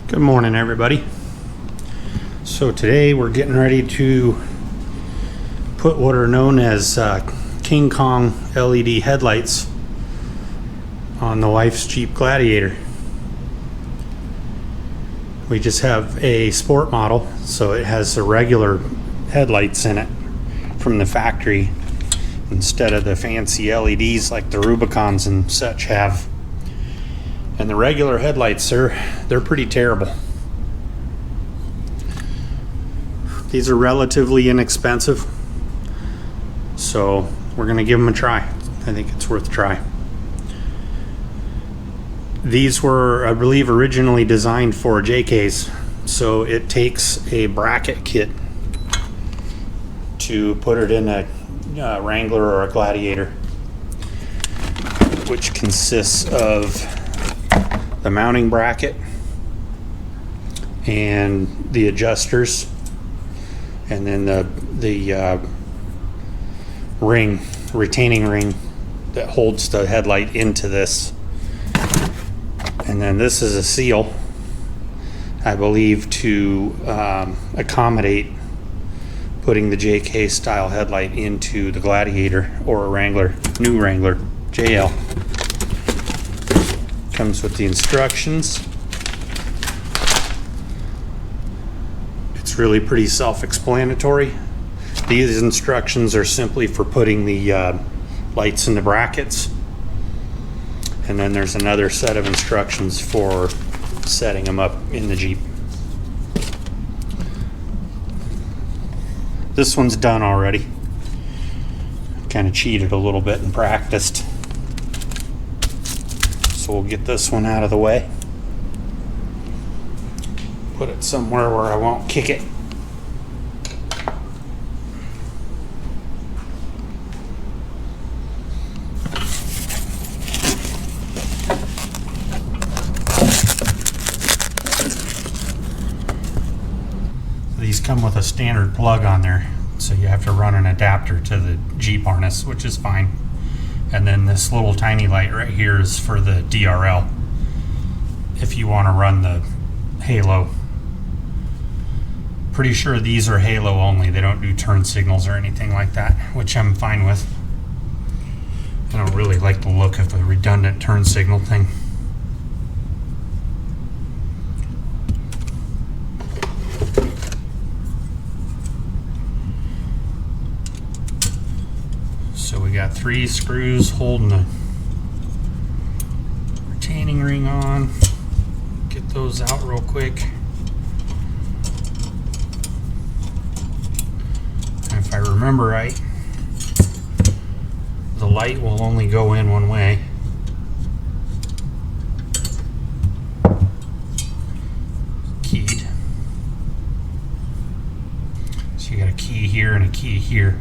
Good morning, everybody. So today we're getting ready to put what are known as King Kong LED headlights on the wife's Jeep Gladiator. We just have a sport model, so it has the regular headlights in it from the factory instead of the fancy LEDs like the Rubicons and such have. And the regular headlights, they're pretty terrible. These are relatively inexpensive, so we're going to give them a try. I think it's worth a try. These were, I believe, originally designed for JKs, so it takes a bracket kit to put it in a Wrangler or a Gladiator, which consists of the mounting bracket and the adjusters, and then the retaining ring that holds the headlight into this. And then this is a seal, I believe, to accommodate putting the JK style headlight into the Gladiator or a Wrangler, new Wrangler JL. Comes with the instructions. It's really pretty self-explanatory. These instructions are simply for putting the lights in the brackets, and then there's another set of instructions for setting them up in the Jeep. This one's done already. Kind of cheated a little bit and practiced. So we'll get this one out of the way. Put it somewhere where I won't kick it. These come with a standard plug on there, so you have to run an adapter to the Jeep harness, which is fine. And then this little tiny light right here is for the DRL, if you want to run the halo. Pretty sure these are halo only. They don't do turn signals or anything like that, which I'm fine with. I don't really like the look of the redundant turn signal thing. So we got 3 screws holding the retaining ring on. Get those out real quick. And if I remember right, the light will only go in one way. Keyed. So you got a key here and a key here.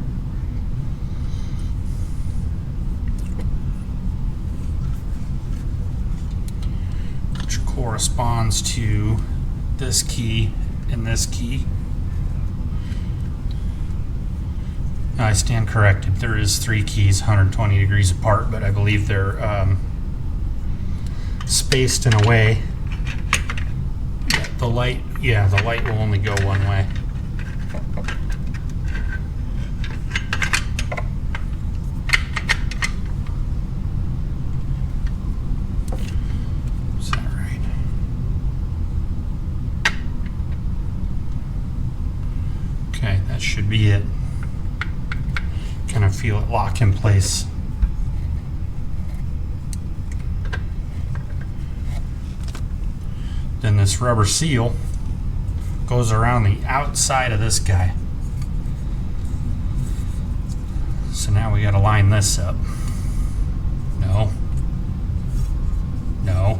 Corresponds to this key and this key. I stand corrected. There is 3 keys 120 degrees apart, but I believe they're spaced in a way that the light will only go one way. Okay, that should be it. Kind of feel it lock in place. Then this rubber seal goes around the outside of this guy. So now we got to line this up. No. No.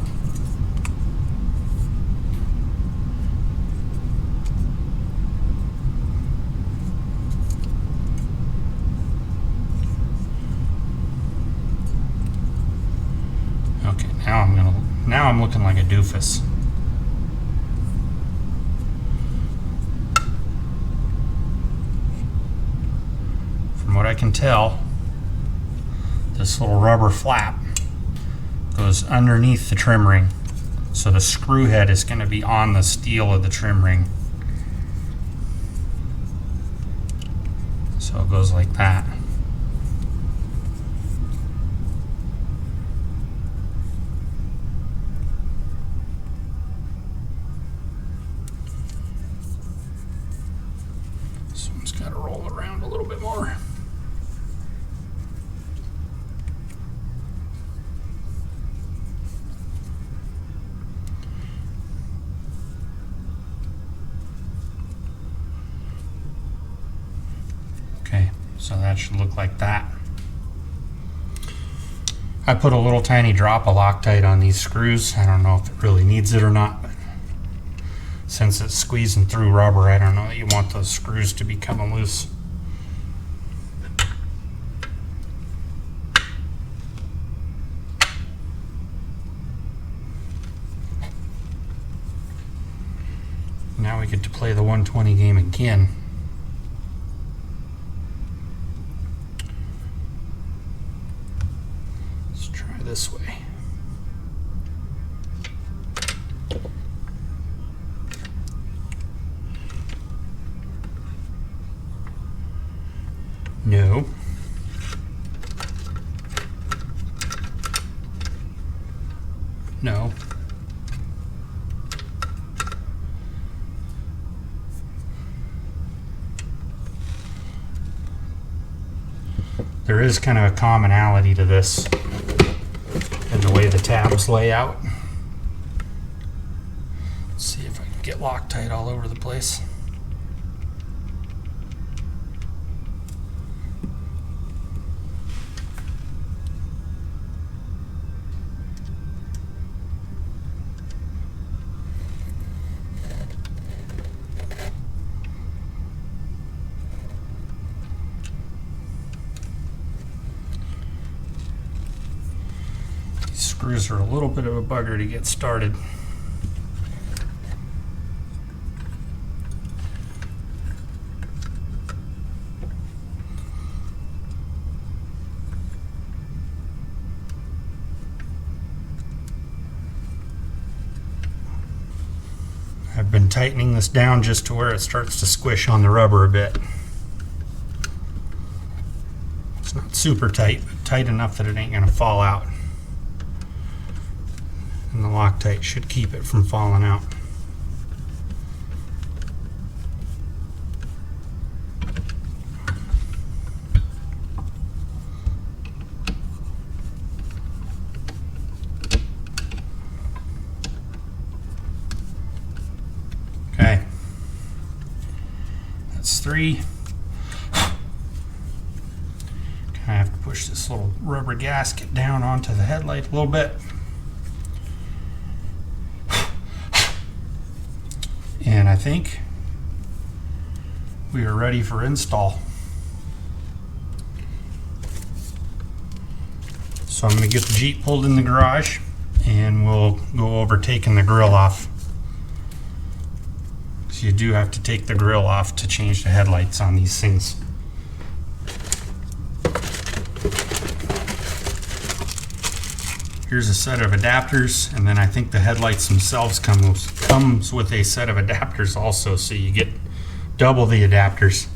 Okay, now I'm looking like a doofus. From what I can tell, this little rubber flap goes underneath the trim ring So the screw head is going to be on the steel of the trim ring. So it goes like that. This one's got to roll around a little bit more. So that should look like that. I put a little tiny drop of Loctite on these screws. I don't know if it really needs it or not, but since it's squeezing through rubber, I don't know that you want those screws to be coming loose. Now we get to play the 120 game again. This way. No. No. There is kind of a commonality to this in the way the tabs lay out. Let's see if I can get Loctite all over the place. Screws are a little bit of a bugger to get started. I've been tightening this down just to where it starts to squish on the rubber a bit. It's not super tight, but tight enough that it ain't going to fall out. And the Loctite should keep it from falling out. Okay. That's 3. Kind of have to push this little rubber gasket down onto the headlight a little bit. And I think we are ready for install. So I'm going to get the Jeep pulled in the garage and we'll go over taking the grille off. So you do have to take the grille off to change the headlights on these things. Here's a set of adapters, and then I think the headlights themselves comes with a set of adapters also, so you get double the adapters.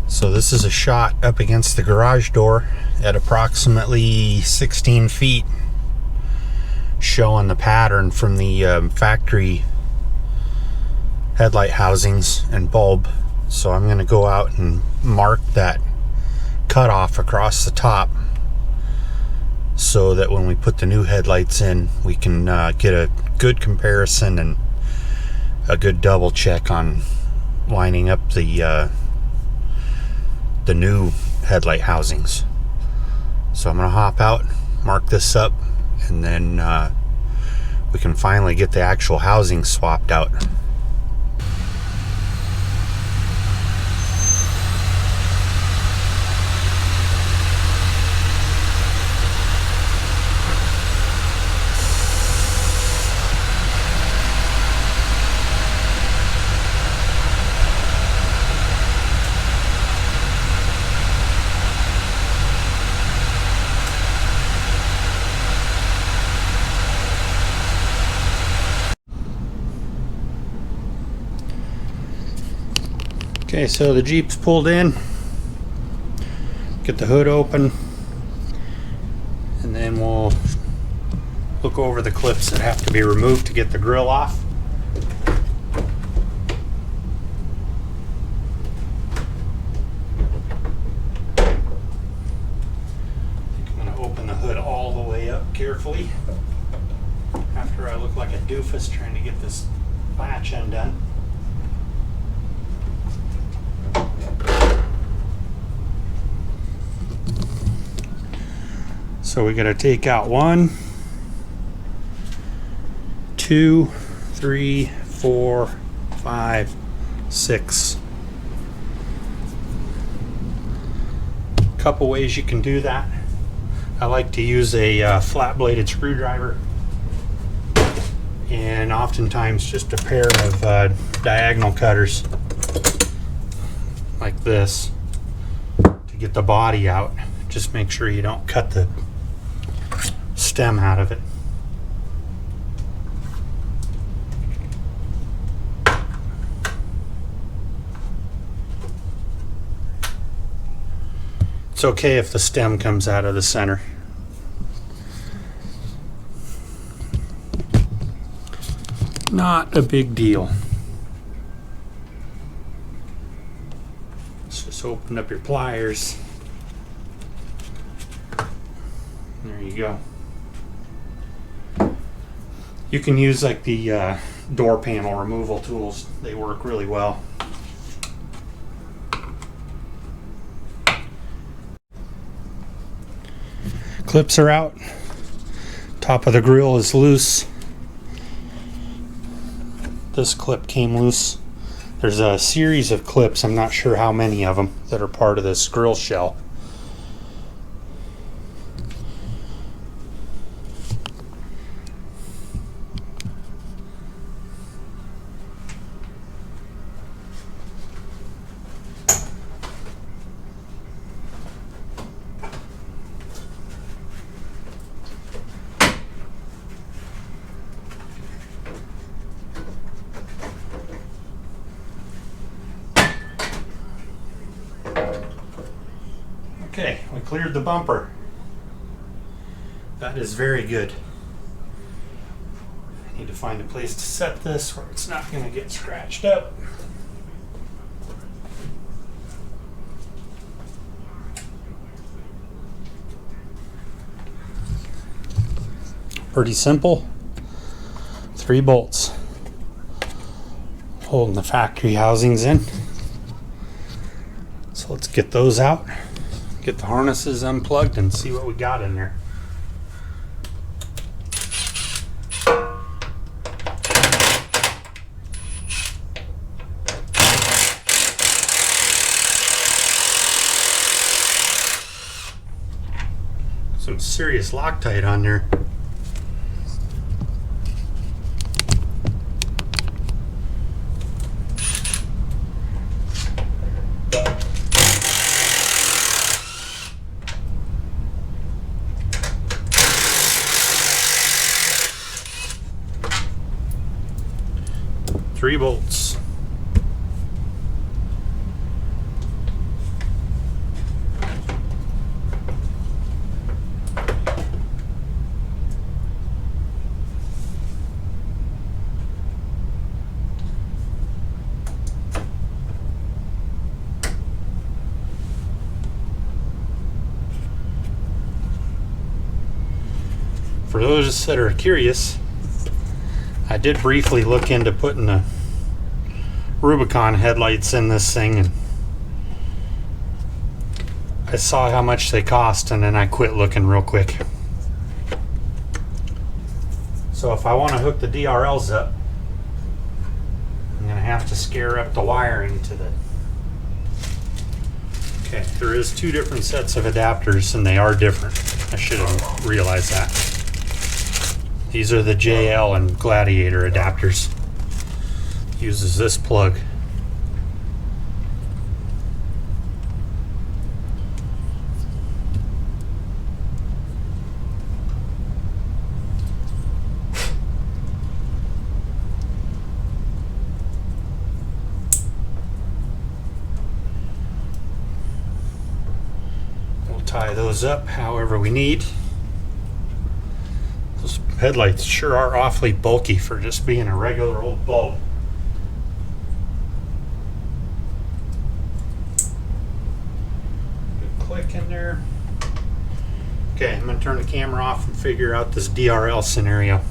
So this is a shot up against the garage door at approximately 16 feet, showing the pattern from the factory headlight housings and bulb. So I'm going to go out and mark that cutoff across the top, so that when we put the new headlights in, we can get a good comparison and a good double check on lining up the new headlight housings. So I'm going to hop out, mark this up, and then we can finally get the actual housing swapped out. Okay, so the Jeep's pulled in. Get the hood open, and then we'll look over the clips that have to be removed to get the grille off. I'm going to open the hood all the way up carefully after I look like a doofus trying to get this latch undone. So we got to take out 1, 2, 3, 4, 5, 6. Couple ways you can do that. I like to use a flat bladed screwdriver, and oftentimes just a pair of diagonal cutters like this to get the body out. Just make sure you don't cut the stem out of it. It's okay if the stem comes out of the center. Not a big deal. Let's just open up your pliers. There you go. You can use like the door panel removal tools. They work really well. Clips are out. Top of the grille is loose. This clip came loose. There's a series of clips, I'm not sure how many of them, that are part of this grille shell. Okay, we cleared the bumper. That is very good. I need to find a place to set this where it's not going to get scratched up. Pretty simple. 3 bolts holding the factory housings in. So let's get those out. Get the harnesses unplugged and see what we got in there. Some serious Loctite on there. Three bolts. For those that are curious, I did briefly look into putting the Rubicon headlights in this thing, and I saw how much they cost, and then I quit looking real quick. So if I want to hook the DRLs up, I'm going to have to scare up the wiring to the... Okay, there is 2 different sets of adapters, and they are different. I should have realized that. These are the JL and Gladiator adapters. Uses this plug. tie those up however we need. Those headlights sure are awfully bulky for just being a regular old bulb. Good click in there. Okay, I'm going to turn the camera off and figure out this DRL scenario.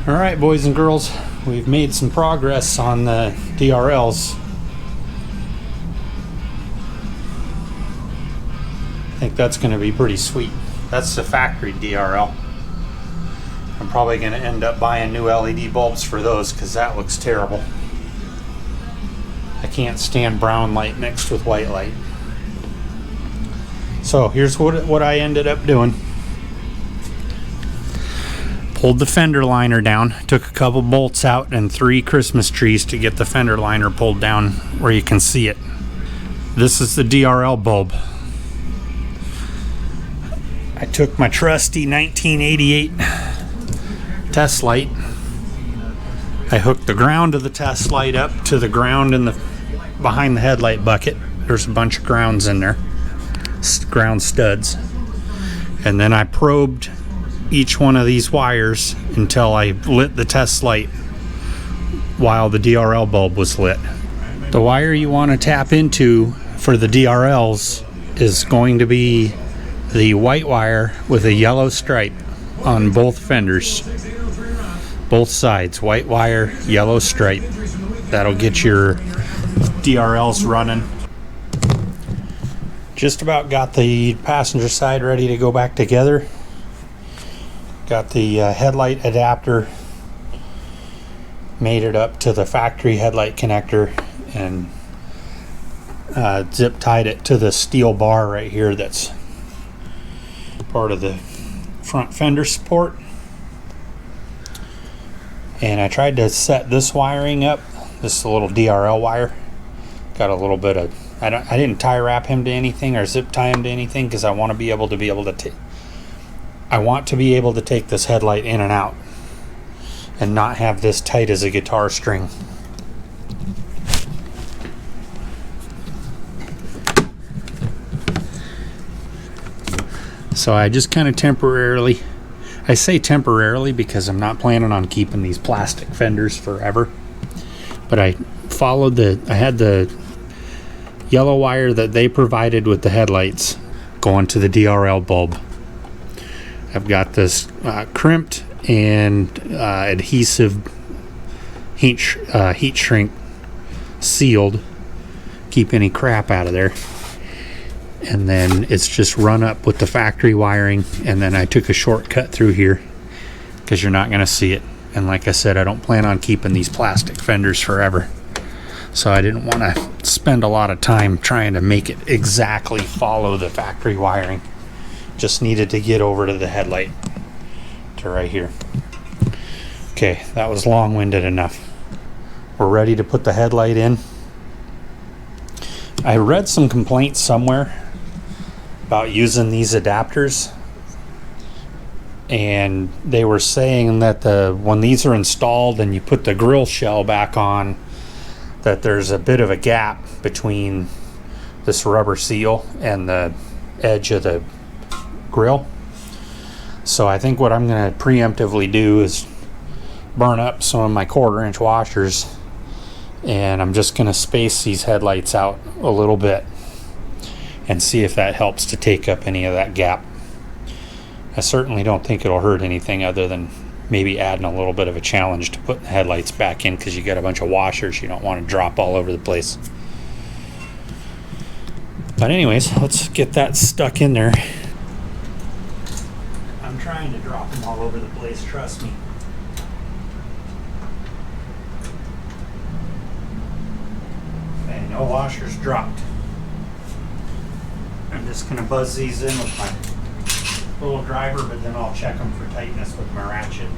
Alright, boys and girls, we've made some progress on the DRLs. I think that's going to be pretty sweet. That's the factory DRL. I'm probably going to end up buying new LED bulbs for those because that looks terrible. I can't stand brown light mixed with white light. So here's what I ended up doing. Pulled the fender liner down, took a couple bolts out and 3 Christmas trees to get the fender liner pulled down where you can see it. This is the DRL bulb. I took my trusty 1988 test light. I hooked the ground of the test light up to the ground in the behind the headlight bucket. There's a bunch of grounds in there, ground studs. And then I probed each one of these wires until I lit the test light while the DRL bulb was lit. The wire you want to tap into for the DRLs is going to be the white wire with a yellow stripe on both fenders. Both sides, white wire, yellow stripe. That'll get your DRLs running. Just about got the passenger side ready to go back together. Got the headlight adapter, made it up to the factory headlight connector, and zip tied it to the steel bar right here that's part of the front fender support. And I tried to set this wiring up. This is a little DRL wire. Got a little bit of, I didn't tie wrap him to anything or zip tie him to anything because I want to be able to take this headlight in and out and not have this tight as a guitar string. So I just kind of temporarily, I say temporarily because I'm not planning on keeping these plastic fenders forever, but I had the yellow wire that they provided with the headlights going to the DRL bulb. I've got this crimped and adhesive heat shrink sealed, keep any crap out of there. And then it's just run up with the factory wiring, and then I took a shortcut through here because you're not going to see it. And like I said, I don't plan on keeping these plastic fenders forever, so I didn't want to spend a lot of time trying to make it exactly follow the factory wiring. Just needed to get over to the headlight to right here. Okay, that was long-winded enough. We're ready to put the headlight in. I read some complaints somewhere about using these adapters, and they were saying that when these are installed and you put the grill shell back on, that there's a bit of a gap between this rubber seal and the edge of the grill. So I think what I'm going to preemptively do is burn up some of my 1/4 inch washers, and I'm just going to space these headlights out a little bit and see if that helps to take up any of that gap. I certainly don't think it'll hurt anything other than maybe adding a little bit of a challenge to put the headlights back in because you got a bunch of washers you don't want to drop all over the place. But anyways, let's get that stuck in there. I'm trying to drop them all over the place, trust me. Okay, no washers dropped. I'm just going to buzz these in with my little driver, but then I'll check them for tightness with my ratchet.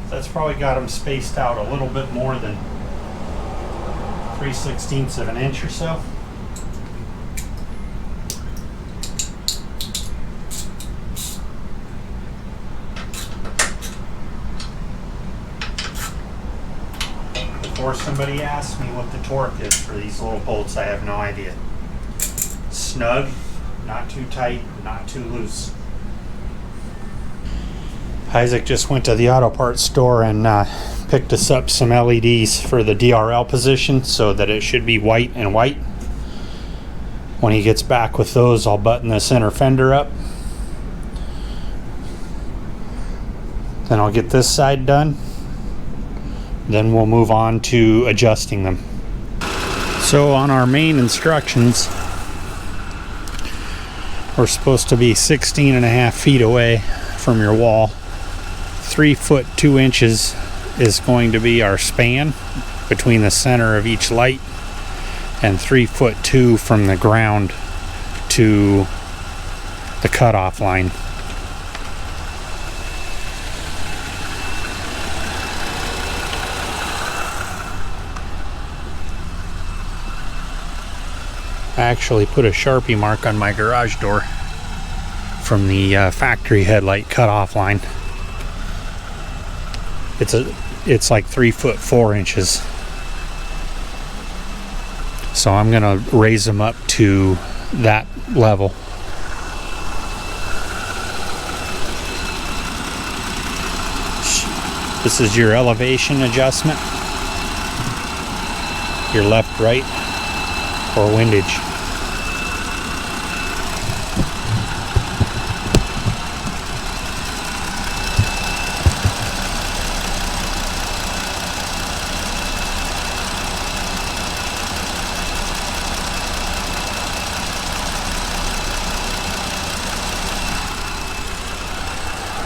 That's probably got them spaced out a little bit more than 3/16 of an inch or so. Before somebody asks me what the torque is for these little bolts, I have no idea. Snug, not too tight, not too loose. Isaac just went to the auto parts store and picked us up some LEDs for the DRL position so that it should be white and white. When he gets back with those, I'll button the center fender up. Then I'll get this side done. Then we'll move on to adjusting them. So on our main instructions, we're supposed to be 16.5 feet away from your wall. 3 foot 2 inches is going to be our span between the center of each light, and 3 foot 2 from the ground to the cutoff line. I actually put a Sharpie mark on my garage door from the factory headlight cutoff line. It's like 3 foot 4 inches. So I'm gonna raise them up to that level. This is your elevation adjustment, your left, right, or windage.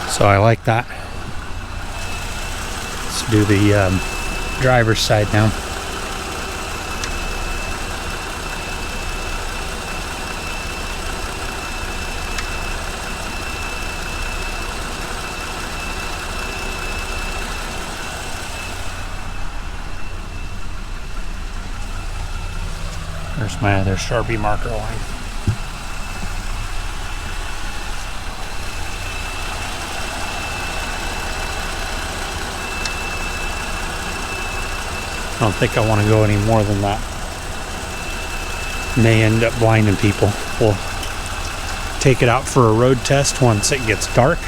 So I like that. Let's do the driver's side now. There's my other Sharpie marker line. I don't think I want to go any more than that. May end up blinding people. We'll take it out for a road test once it gets dark.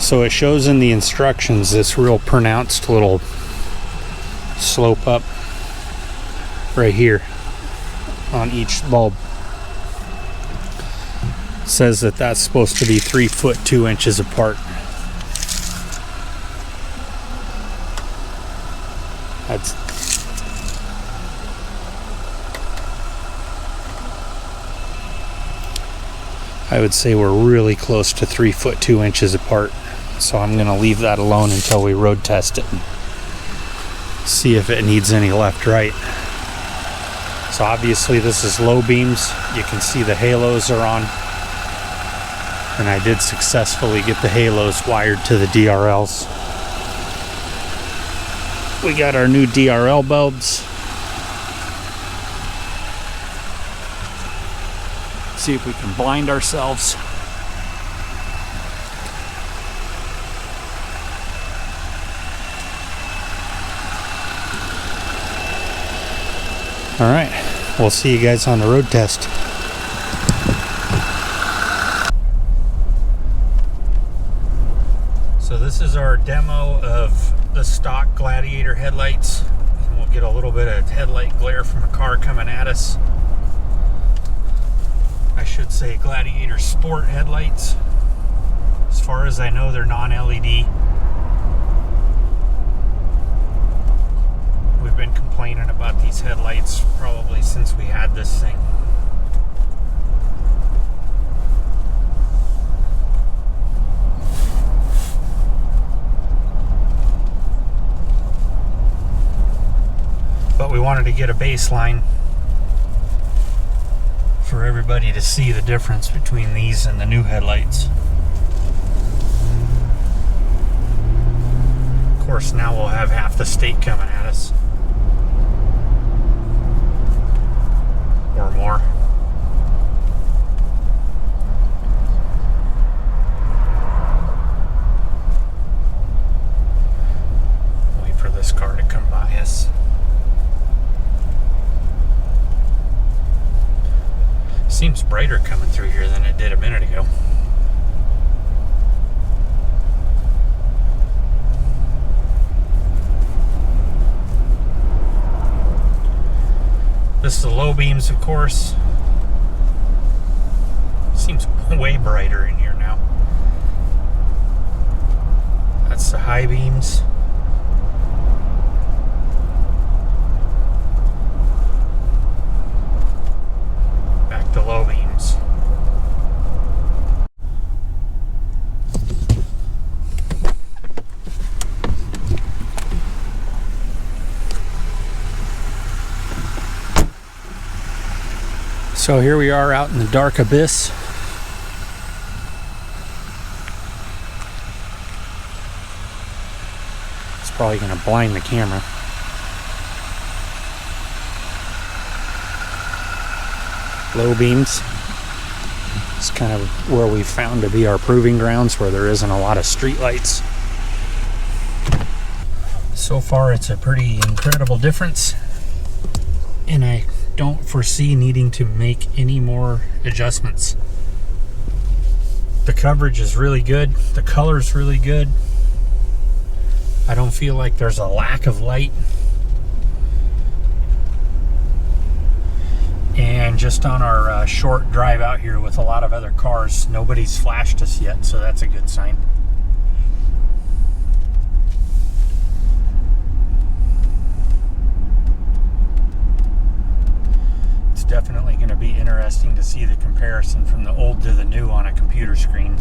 So it shows in the instructions this real pronounced little slope up right here on each bulb. Says that that's supposed to be 3 foot 2 inches apart. That's I would say we're really close to 3 foot 2 inches apart. So I'm gonna leave that alone until we road test it and see if it needs any left right. So obviously this is low beams. You can see the halos are on. And I did successfully get the halos wired to the DRLs. We got our new DRL bulbs. See if we can blind ourselves. All right, we'll see you guys on the road test. So this is our demo of the stock Gladiator headlights. And we'll get a little bit of headlight glare from a car coming at us. I should say Gladiator Sport headlights. As far as I know, they're non-LED. We've been complaining about these headlights probably since we had this thing. But we wanted to get a baseline for everybody to see the difference between these and the new headlights. Of course, now we'll have half the state coming at us. Or more. Wait for this car to come by us. Seems brighter coming through here than it did a minute ago. This is the low beams, of course. Seems way brighter in here now. That's the high beams. Back to low beams. So here we are out in the dark abyss. It's probably going to blind the camera. Low beams. It's kind of where we found to be our proving grounds, where there isn't a lot of street lights. So far it's a pretty incredible difference, and I don't foresee needing to make any more adjustments. The coverage is really good, the color's really good. I don't feel like there's a lack of light. And just on our short drive out here with a lot of other cars, nobody's flashed us yet, so that's a good sign. It's definitely going to be interesting to see the comparison from the old to the new on a computer screen.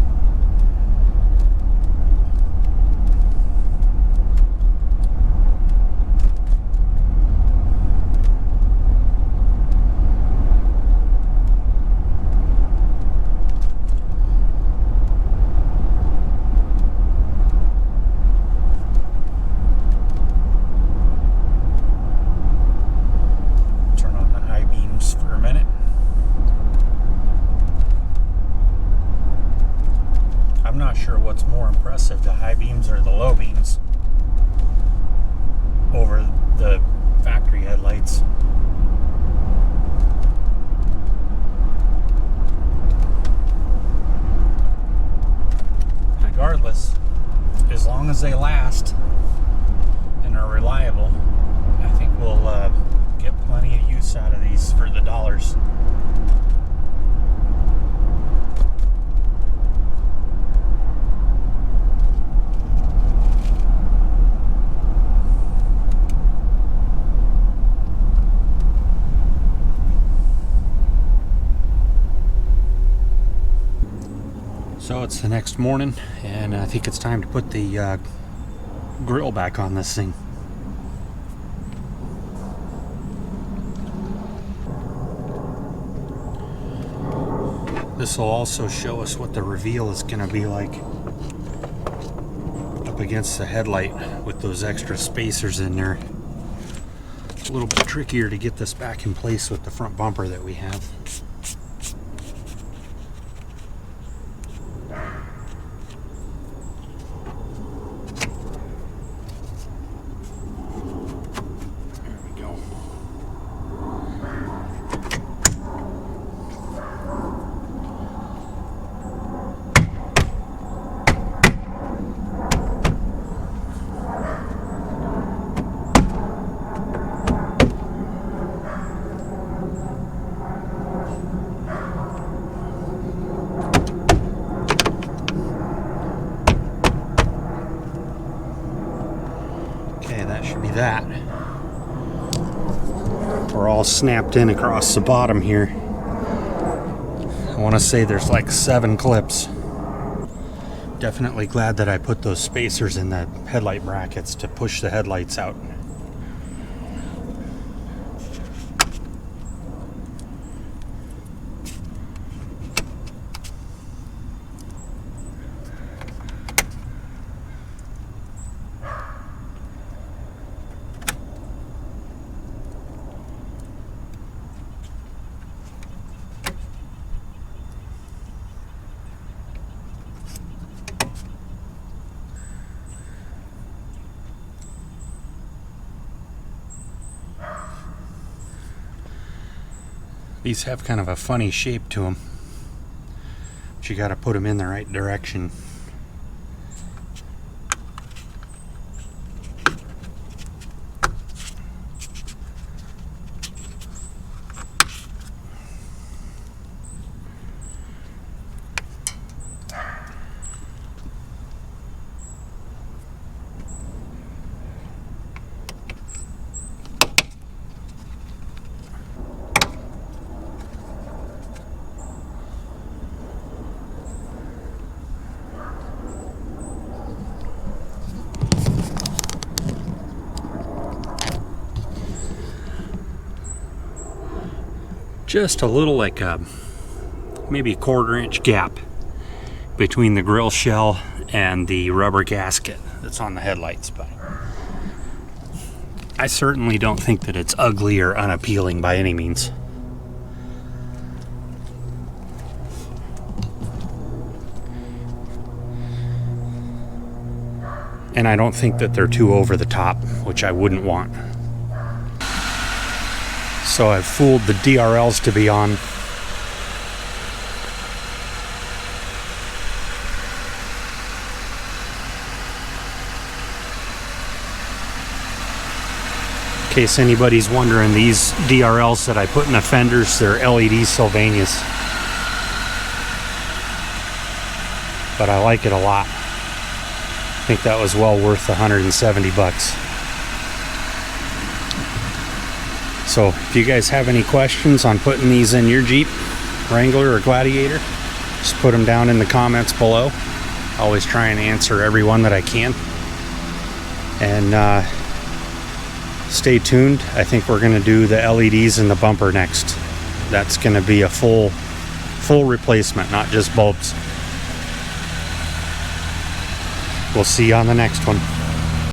What's more impressive, the high beams or the low beams over the factory headlights? Regardless, as long as they last and are reliable, I think we'll get plenty of use out of these for the dollars. So it's the next morning, and I think it's time to put the grill back on this thing. This will also show us what the reveal is going to be like up against the headlight with those extra spacers in there. It's a little bit trickier to get this back in place with the front bumper that we have. That we're all snapped in across the bottom here. I want to say there's like 7 clips. Definitely glad that I put those spacers in the headlight brackets to push the headlights out. These have kind of a funny shape to them, but you got to put them in the right direction. Just a little, like maybe a 1/4 inch gap between the grill shell and the rubber gasket that's on the headlights. But I certainly don't think that it's ugly or unappealing by any means. And I don't think that they're too over the top, which I wouldn't want. So I've fooled the DRLs to be on. In case anybody's wondering, these DRLs that I put in the fenders, they're LED Sylvanias. But I like it a lot. I think that was well worth $170. So if you guys have any questions on putting these in your Jeep Wrangler or Gladiator, just put them down in the comments below. Always try and answer every one that I can. And stay tuned. I think we're going to do the LEDs in the bumper next. That's going to be a full replacement, not just bulbs. We'll see you on the next one.